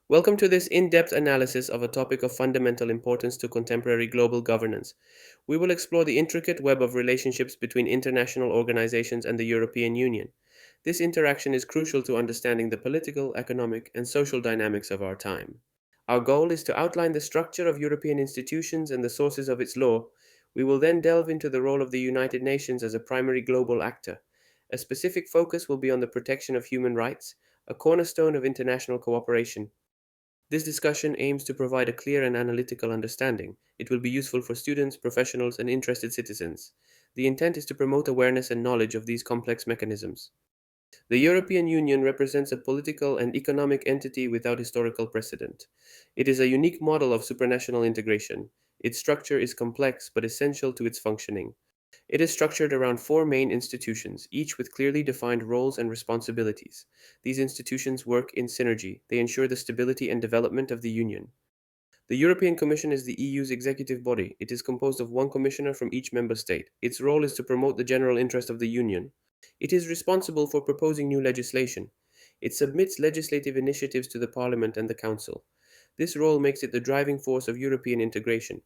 Welcome to this in depth analysis of a topic of fundamental importance to contemporary global governance. We will explore the intricate web of relationships between international organizations and the European Union. This interaction is crucial to understanding the political, economic, and social dynamics of our time. Our goal is to outline the structure of European institutions and the sources of its law. We will then delve into the role of the United Nations as a primary global actor. A specific focus will be on the protection of human rights, a cornerstone of international cooperation. This discussion aims to provide a clear and analytical understanding. It will be useful for students, professionals, and interested citizens. The intent is to promote awareness and knowledge of these complex mechanisms. The European Union represents a political and economic entity without historical precedent. It is a unique model of supranational integration. Its structure is complex but essential to its functioning. It is structured around four main institutions, each with clearly defined roles and responsibilities. These institutions work in synergy. They ensure the stability and development of the Union. The European Commission is the EU's executive body. It is composed of one commissioner from each member state. Its role is to promote the general interest of the Union. It is responsible for proposing new legislation. It submits legislative initiatives to the Parliament and the Council. This role makes it the driving force of European integration.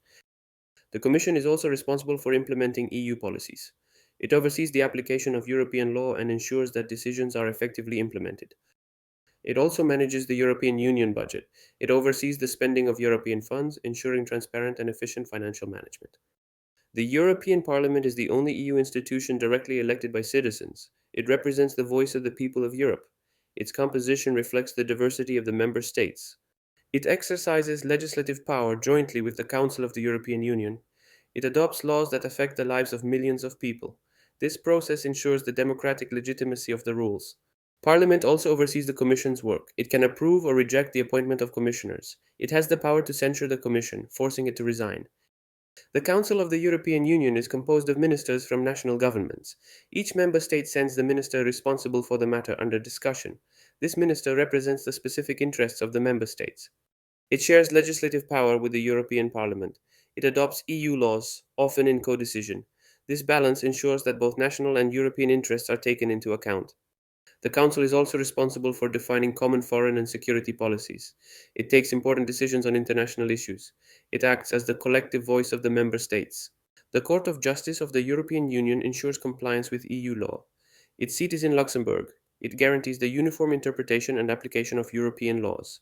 The Commission is also responsible for implementing EU policies. It oversees the application of European law and ensures that decisions are effectively implemented. It also manages the European Union budget. It oversees the spending of European funds, ensuring transparent and efficient financial management. The European Parliament is the only EU institution directly elected by citizens. It represents the voice of the people of Europe. Its composition reflects the diversity of the member states. It exercises legislative power jointly with the Council of the European Union. It adopts laws that affect the lives of millions of people. This process ensures the democratic legitimacy of the rules. Parliament also oversees the Commission's work. It can approve or reject the appointment of commissioners. It has the power to censure the Commission, forcing it to resign. The Council of the European Union is composed of ministers from national governments. Each member state sends the minister responsible for the matter under discussion. This minister represents the specific interests of the member states. It shares legislative power with the European Parliament. It adopts EU laws, often in codecision. This balance ensures that both national and European interests are taken into account. The Council is also responsible for defining common foreign and security policies. It takes important decisions on international issues. It acts as the collective voice of the member states. The Court of Justice of the European Union ensures compliance with EU law. Its seat is in Luxembourg. It guarantees the uniform interpretation and application of European laws.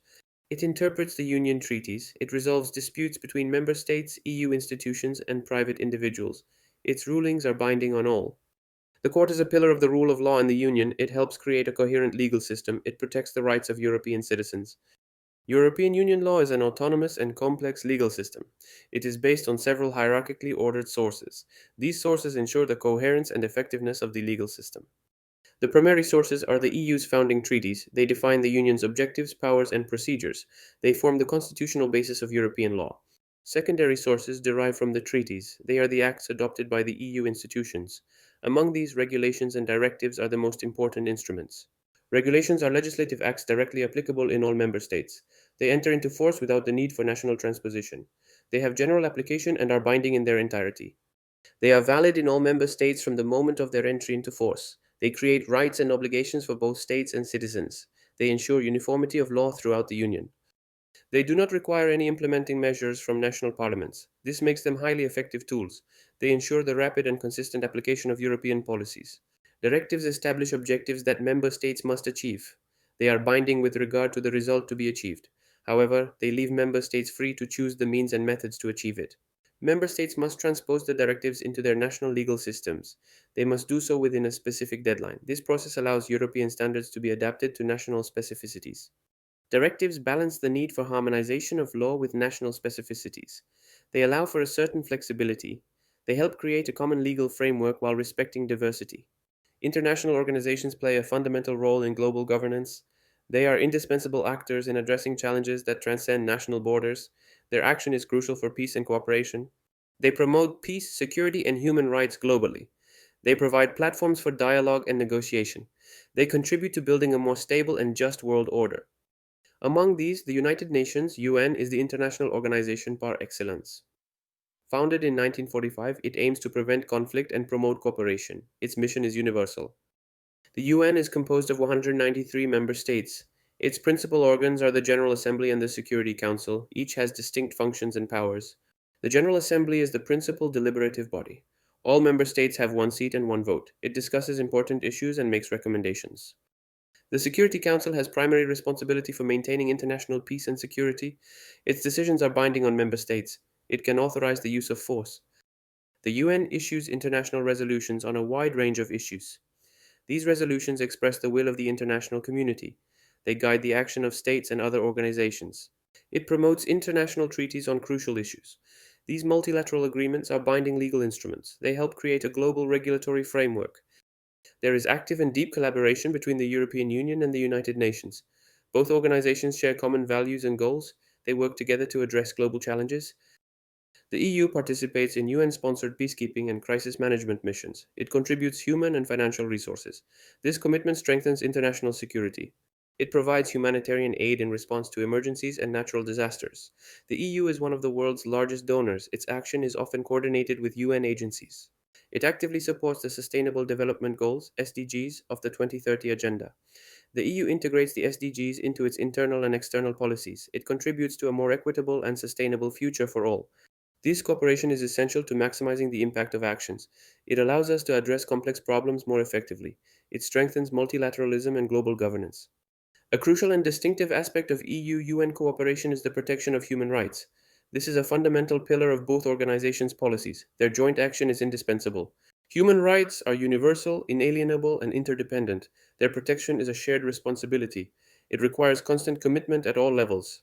It interprets the Union treaties. It resolves disputes between member states, EU institutions, and private individuals. Its rulings are binding on all. The court is a pillar of the rule of law in the Union. It helps create a coherent legal system. It protects the rights of European citizens. European Union law is an autonomous and complex legal system. It is based on several hierarchically ordered sources. These sources ensure the coherence and effectiveness of the legal system. The primary sources are the EU's founding treaties. They define the Union's objectives, powers, and procedures. They form the constitutional basis of European law. Secondary sources derive from the treaties. They are the acts adopted by the EU institutions. Among these, regulations and directives are the most important instruments. Regulations are legislative acts directly applicable in all member states. They enter into force without the need for national transposition. They have general application and are binding in their entirety. They are valid in all member states from the moment of their entry into force. They create rights and obligations for both states and citizens. They ensure uniformity of law throughout the Union. They do not require any implementing measures from national parliaments. This makes them highly effective tools. They ensure the rapid and consistent application of European policies. Directives establish objectives that member states must achieve. They are binding with regard to the result to be achieved. However, they leave member states free to choose the means and methods to achieve it. Member states must transpose the directives into their national legal systems. They must do so within a specific deadline. This process allows European standards to be adapted to national specificities. Directives balance the need for harmonization of law with national specificities. They allow for a certain flexibility. They help create a common legal framework while respecting diversity. International organizations play a fundamental role in global governance. They are indispensable actors in addressing challenges that transcend national borders. Their action is crucial for peace and cooperation. They promote peace, security, and human rights globally. They provide platforms for dialogue and negotiation. They contribute to building a more stable and just world order. Among these, the United Nations, UN, is the international organization par excellence. Founded in 1945, it aims to prevent conflict and promote cooperation. Its mission is universal. The UN is composed of 193 member states. Its principal organs are the General Assembly and the Security Council. Each has distinct functions and powers. The General Assembly is the principal deliberative body. All member states have one seat and one vote. It discusses important issues and makes recommendations. The Security Council has primary responsibility for maintaining international peace and security. Its decisions are binding on member states. It can authorize the use of force. The UN issues international resolutions on a wide range of issues. These resolutions express the will of the international community. They guide the action of states and other organizations. It promotes international treaties on crucial issues. These multilateral agreements are binding legal instruments. They help create a global regulatory framework. There is active and deep collaboration between the European Union and the United Nations. Both organizations share common values and goals. They work together to address global challenges. The EU participates in UN sponsored peacekeeping and crisis management missions. It contributes human and financial resources. This commitment strengthens international security. It provides humanitarian aid in response to emergencies and natural disasters. The EU is one of the world's largest donors. Its action is often coordinated with UN agencies. It actively supports the Sustainable Development Goals (SDGs) of the 2030 Agenda. The EU integrates the SDGs into its internal and external policies. It contributes to a more equitable and sustainable future for all. This cooperation is essential to maximizing the impact of actions. It allows us to address complex problems more effectively. It strengthens multilateralism and global governance. A crucial and distinctive aspect of EU UN cooperation is the protection of human rights. This is a fundamental pillar of both organizations' policies. Their joint action is indispensable. Human rights are universal, inalienable, and interdependent. Their protection is a shared responsibility. It requires constant commitment at all levels.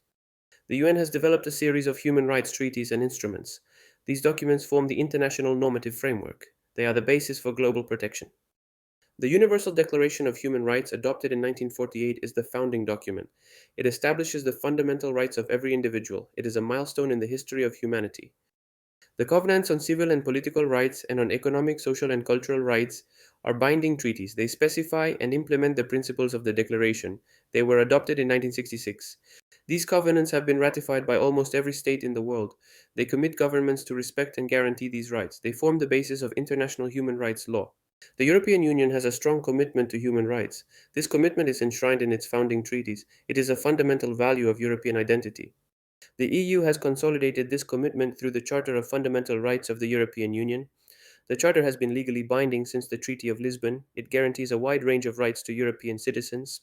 The UN has developed a series of human rights treaties and instruments. These documents form the international normative framework. They are the basis for global protection. The Universal Declaration of Human Rights, adopted in 1948, is the founding document. It establishes the fundamental rights of every individual. It is a milestone in the history of humanity. The Covenants on Civil and Political Rights and on Economic, Social, and Cultural Rights are binding treaties. They specify and implement the principles of the Declaration. They were adopted in 1966. These covenants have been ratified by almost every state in the world. They commit governments to respect and guarantee these rights. They form the basis of international human rights law. The European Union has a strong commitment to human rights. This commitment is enshrined in its founding treaties. It is a fundamental value of European identity. The EU has consolidated this commitment through the Charter of Fundamental Rights of the European Union. The Charter has been legally binding since the Treaty of Lisbon. It guarantees a wide range of rights to European citizens.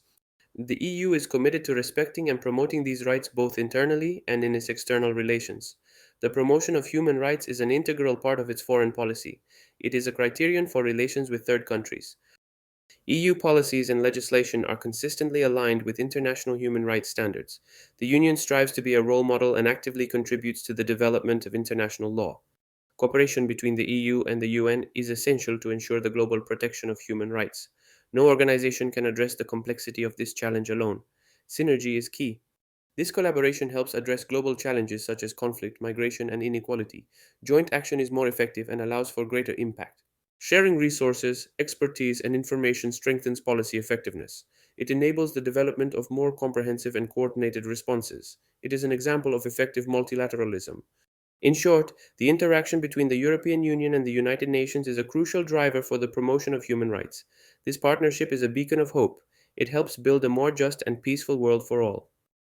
The EU is committed to respecting and promoting these rights both internally and in its external relations. The promotion of human rights is an integral part of its foreign policy. It is a criterion for relations with third countries. EU policies and legislation are consistently aligned with international human rights standards. The Union strives to be a role model and actively contributes to the development of international law. Cooperation between the EU and the UN is essential to ensure the global protection of human rights. No organization can address the complexity of this challenge alone. Synergy is key. This collaboration helps address global challenges such as conflict, migration, and inequality. Joint action is more effective and allows for greater impact. Sharing resources, expertise, and information strengthens policy effectiveness. It enables the development of more comprehensive and coordinated responses. It is an example of effective multilateralism. In short, the interaction between the European Union and the United Nations is a crucial driver for the promotion of human rights. This partnership is a beacon of hope. It helps build a more just and peaceful world for all.